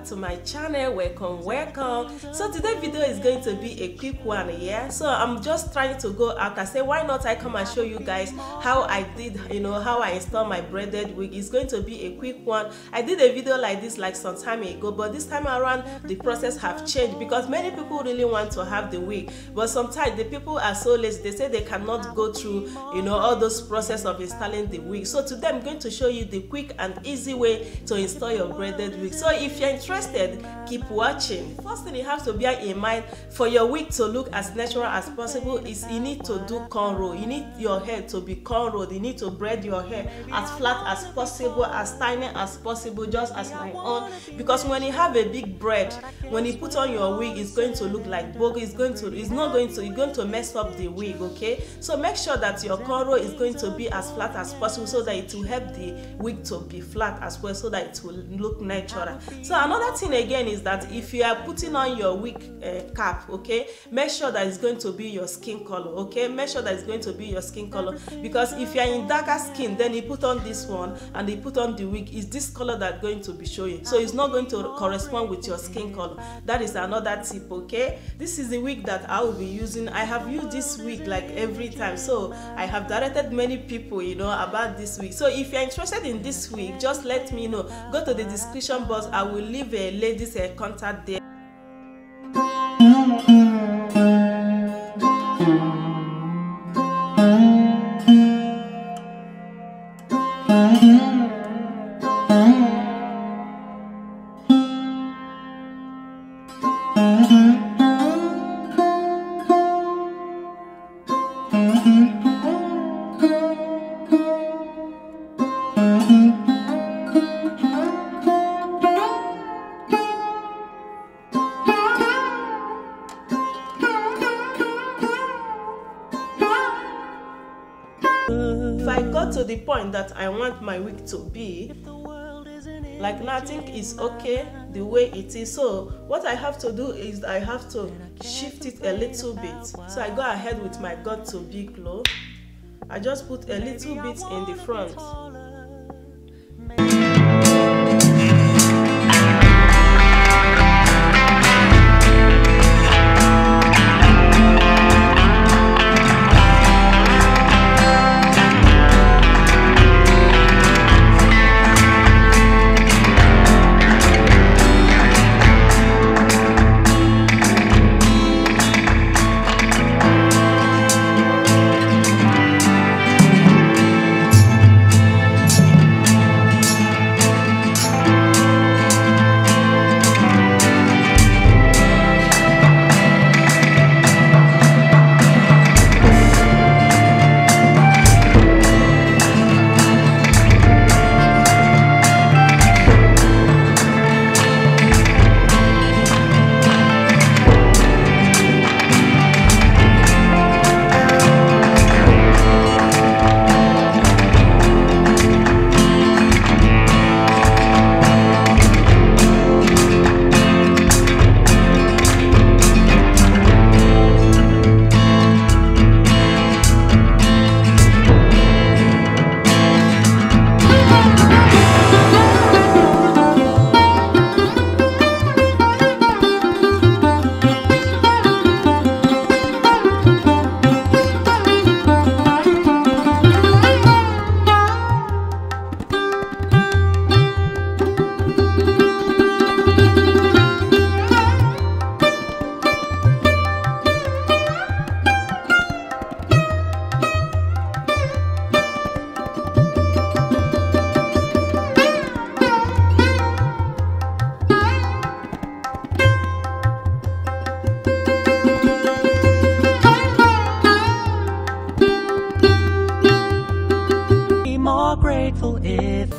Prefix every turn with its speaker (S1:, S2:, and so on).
S1: to my channel. Welcome. So today's video is going to be a quick one, yeah. So I'm just trying to go out. I say, why not I come and show you guys how I did, how I installed my braided wig. It's going to be a quick one. I did a video like this like some time ago, but this time around the process have changed because many people really want to have the wig, but sometimes the people are so lazy. They say they cannot go through all those process of installing the wig. So today I'm going to show you the quick and easy way to install your braided wig. So if you're interested, keep watching. First thing you have to bear in mind for your wig to look as natural as possible is you need to do cornrow. You need your hair to be cornrowed. You need to braid your hair as flat as possible, as tiny as possible, just as my own, because when you have a big braid, when you put on your wig, it's going to look like bogo. You're going to mess up the wig, okay? So make sure that your cornrow is going to be as flat as possible so that it will help the wig to be flat as well, so that it will look natural. So another thing again is that if you are putting on your wig cap, okay, make sure that it's going to be your skin color, okay? Make sure that it's going to be your skin color, because if you are in darker skin, then you put on this one and you put on the wig, is this color that's going to be showing, so it's not going to correspond with your skin color. That is another tip, okay? This is the wig that I will be using. I have used this wig like every time, so I have directed many people about this wig. So if you're interested in this wig, just let me know. Go to the description box. I will leave a lady's contact there. If I got to the point that I want my wig to be, like now I think it's okay the way it is. So what I have to do is I have to shift it a little bit. So I go ahead with my got to be glow. I just put a little bit in the front.
S2: Grateful if